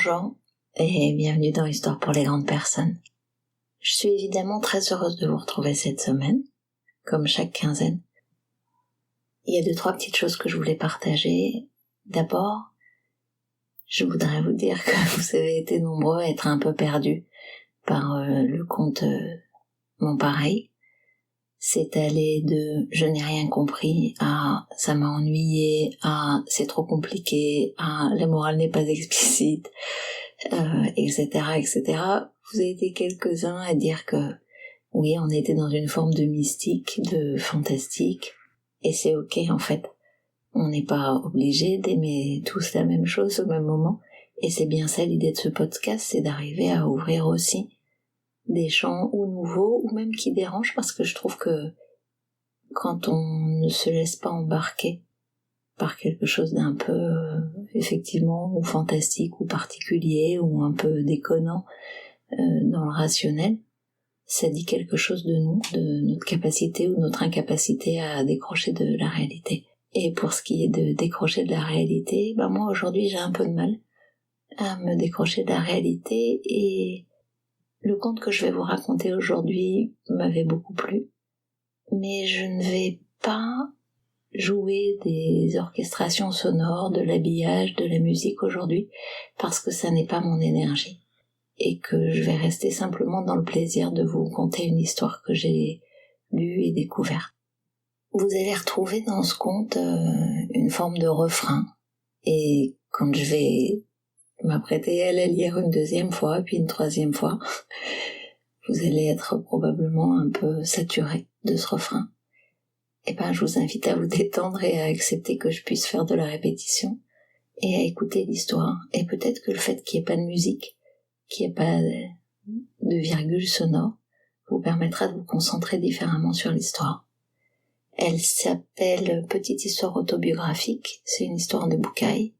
Bonjour et bienvenue dans Histoire pour les grandes personnes. Je suis évidemment très heureuse de vous retrouver cette semaine, comme chaque quinzaine. Il y a 2-3 petites choses que je voulais partager. D'abord, je voudrais vous dire que vous avez été nombreux à être un peu perdus par le conte Mon Pareil. C'est allé de « je n'ai rien compris » à « ça m'a ennuyé » à « c'est trop compliqué » à « la morale n'est pas explicite », etc., etc. Vous avez été quelques-uns à dire que oui, on était dans une forme de mystique, de fantastique, et c'est ok en fait. On n'est pas obligé d'aimer tous la même chose au même moment, et c'est bien ça l'idée de ce podcast, c'est d'arriver à ouvrir aussi des champs ou nouveaux, ou même qui dérangent, parce que je trouve que quand on ne se laisse pas embarquer par quelque chose d'un peu, effectivement, ou fantastique, ou particulier, ou un peu déconnant dans le rationnel, ça dit quelque chose de nous, de notre capacité ou notre incapacité à décrocher de la réalité. Et pour ce qui est de décrocher de la réalité, moi aujourd'hui j'ai un peu de mal à me décrocher de la réalité, et le conte que je vais vous raconter aujourd'hui m'avait beaucoup plu, mais je ne vais pas jouer des orchestrations sonores, de l'habillage, de la musique aujourd'hui, parce que ça n'est pas mon énergie, et que je vais rester simplement dans le plaisir de vous conter une histoire que j'ai lue et découverte. Vous allez retrouver dans ce conte une forme de refrain, et quand je vais m'apprêter à la lire une deuxième fois, puis une troisième fois, vous allez être probablement un peu saturé de ce refrain. Je vous invite à vous détendre et à accepter que je puisse faire de la répétition et à écouter l'histoire. Et peut-être que le fait qu'il n'y ait pas de musique, qu'il n'y ait pas de virgule sonore, vous permettra de vous concentrer différemment sur l'histoire. Elle s'appelle Petite histoire autobiographique, c'est une histoire de Bucaille.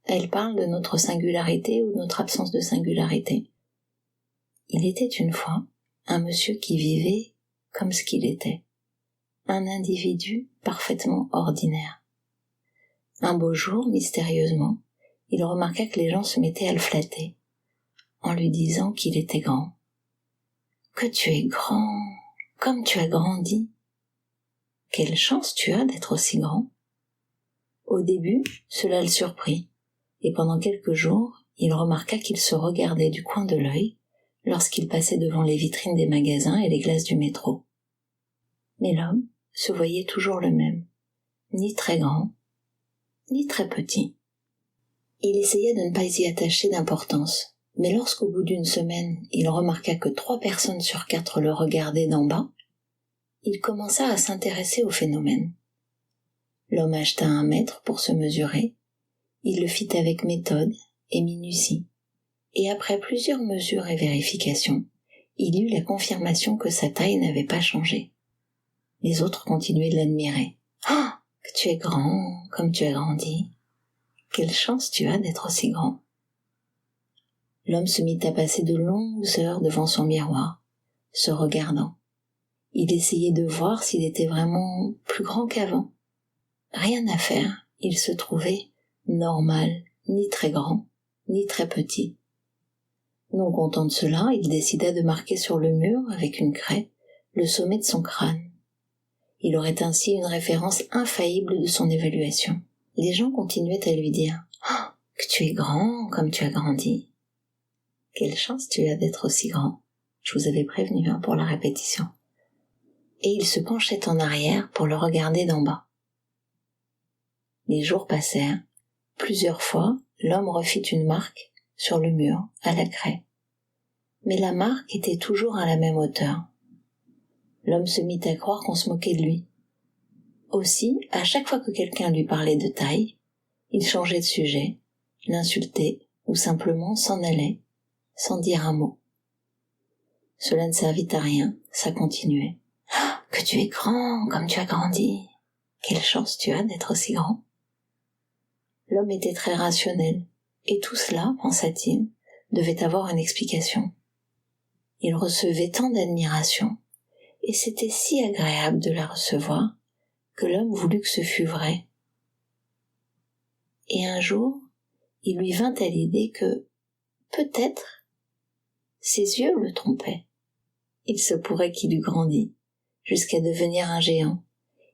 Elle parle de notre singularité ou de notre absence de singularité. Il était une fois un monsieur qui vivait comme ce qu'il était, un individu parfaitement ordinaire. Un beau jour, mystérieusement, il remarqua que les gens se mettaient à le flatter, en lui disant qu'il était grand. « Que tu es grand, comme tu as grandi. Quelle chance tu as d'être aussi grand. » Au début, cela le surprit, et pendant quelques jours, il remarqua qu'il se regardait du coin de l'œil lorsqu'il passait devant les vitrines des magasins et les glaces du métro. Mais l'homme se voyait toujours le même, ni très grand, ni très petit. Il essaya de ne pas y attacher d'importance, mais lorsqu'au bout d'une semaine, il remarqua que 3 personnes sur 4 le regardaient d'en bas, il commença à s'intéresser au phénomène. L'homme acheta un mètre pour se mesurer, il le fit avec méthode et minutie, et après plusieurs mesures et vérifications, il eut la confirmation que sa taille n'avait pas changé. Les autres continuaient de l'admirer. « Ah, que tu es grand, comme tu as grandi. Quelle chance tu as d'être aussi grand. » L'homme se mit à passer de longues heures devant son miroir, se regardant. Il essayait de voir s'il était vraiment plus grand qu'avant. Rien à faire, il se trouvait normal, ni très grand, ni très petit. Non content de cela, il décida de marquer sur le mur, avec une craie, le sommet de son crâne. Il aurait ainsi une référence infaillible de son évaluation. Les gens continuaient à lui dire « Ah, que tu es grand, comme tu as grandi. Quelle chance tu as d'être aussi grand. Je vous avais prévenu pour la répétition. » Et il se penchait en arrière pour le regarder d'en bas. Les jours passèrent. Plusieurs fois, l'homme refit une marque sur le mur, à la craie. Mais la marque était toujours à la même hauteur. L'homme se mit à croire qu'on se moquait de lui. Aussi, à chaque fois que quelqu'un lui parlait de taille, il changeait de sujet, l'insultait ou simplement s'en allait, sans dire un mot. Cela ne servit à rien, ça continuait. « Ah, que tu es grand, comme tu as grandi. Quelle chance tu as d'être aussi grand. » L'homme était très rationnel, et tout cela, pensa-t-il, devait avoir une explication. Il recevait tant d'admiration, et c'était si agréable de la recevoir, que l'homme voulut que ce fût vrai. Et un jour, il lui vint à l'idée que peut-être, ses yeux le trompaient. Il se pourrait qu'il eût grandi, jusqu'à devenir un géant,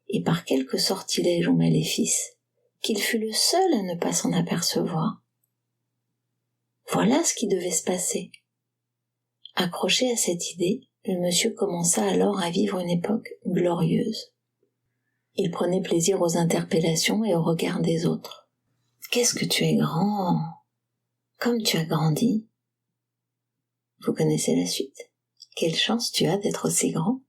et par quelque sortilège ou maléfice, qu'il fût le seul à ne pas s'en apercevoir. Voilà ce qui devait se passer. Accroché à cette idée, le monsieur commença alors à vivre une époque glorieuse. Il prenait plaisir aux interpellations et aux regards des autres. « Qu'est-ce que tu es grand! Comme tu as grandi !» Vous connaissez la suite. Quelle chance tu as d'être aussi grand!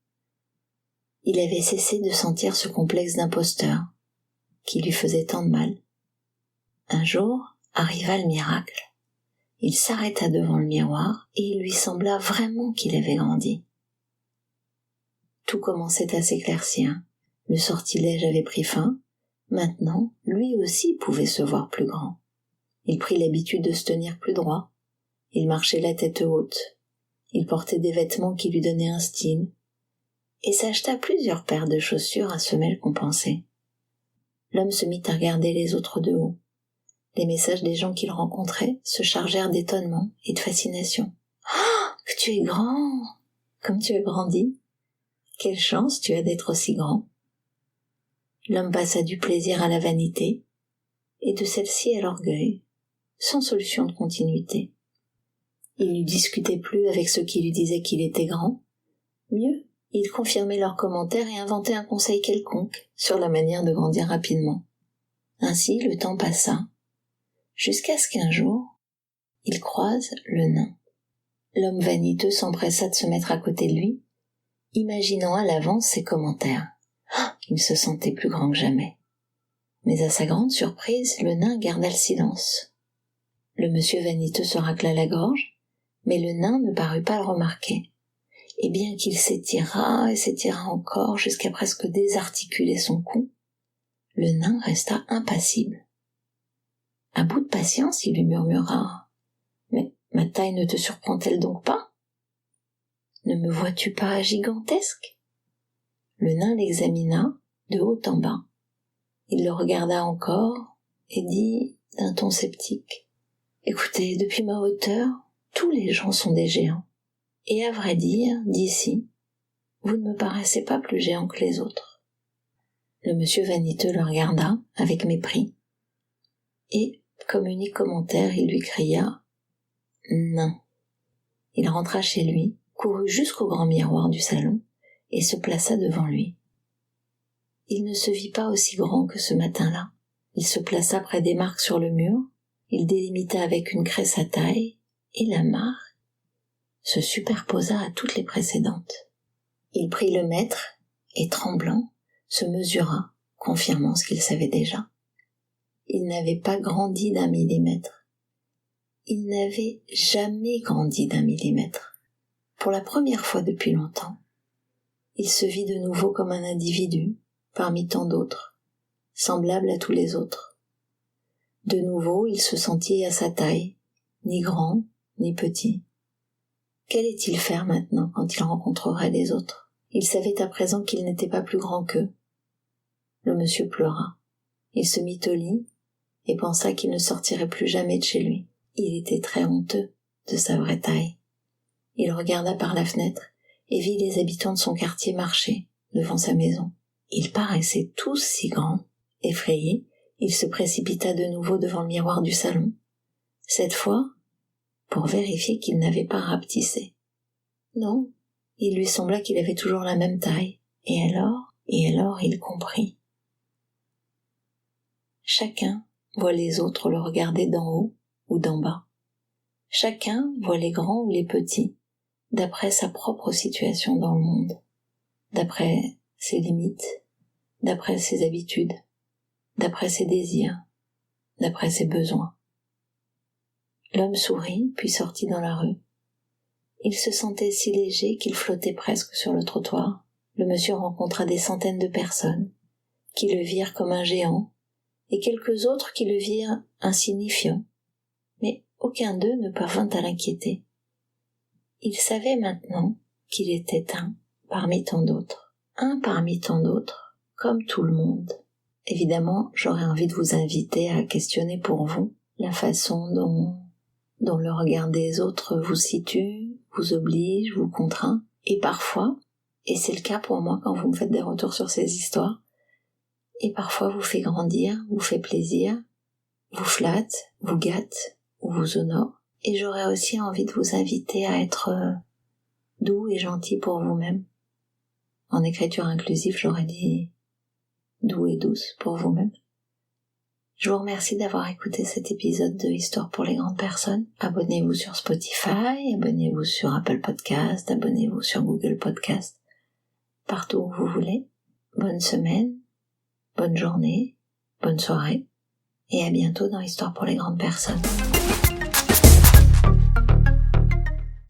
Il avait cessé de sentir ce complexe d'imposteur, qui lui faisait tant de mal. Un jour, arriva le miracle. Il s'arrêta devant le miroir et il lui sembla vraiment qu'il avait grandi. Tout commençait à s'éclaircir. Le sortilège avait pris fin. Maintenant, lui aussi pouvait se voir plus grand. Il prit l'habitude de se tenir plus droit. Il marchait la tête haute. Il portait des vêtements qui lui donnaient un style. Et s'acheta plusieurs paires de chaussures à semelles compensées. L'homme se mit à regarder les autres de haut. Les messages des gens qu'il rencontrait se chargèrent d'étonnement et de fascination. « Oh, que tu es grand! Comme tu as grandi! Quelle chance tu as d'être aussi grand! » L'homme passa du plaisir à la vanité, et de celle-ci à l'orgueil, sans solution de continuité. Il ne discutait plus avec ceux qui lui disaient qu'il était grand. Mieux, il confirmait leurs commentaires et inventait un conseil quelconque sur la manière de grandir rapidement. Ainsi, le temps passa, jusqu'à ce qu'un jour, il croise le nain. L'homme vaniteux s'empressa de se mettre à côté de lui, imaginant à l'avance ses commentaires. Il se sentait plus grand que jamais. Mais à sa grande surprise, le nain garda le silence. Le monsieur vaniteux se racla la gorge, mais le nain ne parut pas le remarquer. Et bien qu'il s'étira et s'étira encore jusqu'à presque désarticuler son cou, le nain resta impassible. À bout de patience, il lui murmura « Mais ma taille ne te surprend-elle donc pas? Ne me vois-tu pas gigantesque ?» Le nain l'examina de haut en bas. Il le regarda encore et dit d'un ton sceptique « Écoutez, depuis ma hauteur, tous les gens sont des géants. Et à vrai dire, d'ici, vous ne me paraissez pas plus géant que les autres. » Le monsieur vaniteux le regarda avec mépris et, comme unique commentaire, il lui cria « Nain ». Il rentra chez lui, courut jusqu'au grand miroir du salon et se plaça devant lui. Il ne se vit pas aussi grand que ce matin-là. Il se plaça près des marques sur le mur, il délimita avec une craie sa taille, et la marque se superposa à toutes les précédentes. Il prit le mètre et, tremblant, se mesura, confirmant ce qu'il savait déjà. Il n'avait pas grandi d'1 millimètre. Il n'avait jamais grandi d'1 millimètre. Pour la première fois depuis longtemps, il se vit de nouveau comme un individu, parmi tant d'autres, semblable à tous les autres. De nouveau, il se sentit à sa taille, ni grand, ni petit. Qu'allait-il faire maintenant quand il rencontrerait les autres? Il savait à présent qu'il n'était pas plus grand qu'eux. Le monsieur pleura. Il se mit au lit et pensa qu'il ne sortirait plus jamais de chez lui. Il était très honteux de sa vraie taille. Il regarda par la fenêtre et vit les habitants de son quartier marcher devant sa maison. Ils paraissaient tous si grands. Effrayé, il se précipita de nouveau devant le miroir du salon. Cette fois, pour vérifier qu'il n'avait pas rapetissé. Non, il lui sembla qu'il avait toujours la même taille. Et alors il comprit. Chacun voit les autres le regarder d'en haut ou d'en bas. Chacun voit les grands ou les petits, d'après sa propre situation dans le monde, d'après ses limites, d'après ses habitudes, d'après ses désirs, d'après ses besoins. L'homme sourit, puis sortit dans la rue. Il se sentait si léger qu'il flottait presque sur le trottoir. Le monsieur rencontra des centaines de personnes, qui le virent comme un géant, et quelques autres qui le virent insignifiant. Mais aucun d'eux ne parvint à l'inquiéter. Il savait maintenant qu'il était un parmi tant d'autres. Un parmi tant d'autres, comme tout le monde. Évidemment, j'aurais envie de vous inviter à questionner pour vous la façon dont dont le regard des autres vous situe, vous oblige, vous contraint, et parfois, et c'est le cas pour moi quand vous me faites des retours sur ces histoires, et parfois vous fait grandir, vous fait plaisir, vous flatte, vous gâte, ou vous honore, et j'aurais aussi envie de vous inviter à être doux et gentil pour vous-même. En écriture inclusive, j'aurais dit doux et douce pour vous-même. Je vous remercie d'avoir écouté cet épisode de Histoire pour les grandes personnes. Abonnez-vous sur Spotify, abonnez-vous sur Apple Podcast, abonnez-vous sur Google Podcast, partout où vous voulez. Bonne semaine, bonne journée, bonne soirée, et à bientôt dans Histoire pour les grandes personnes.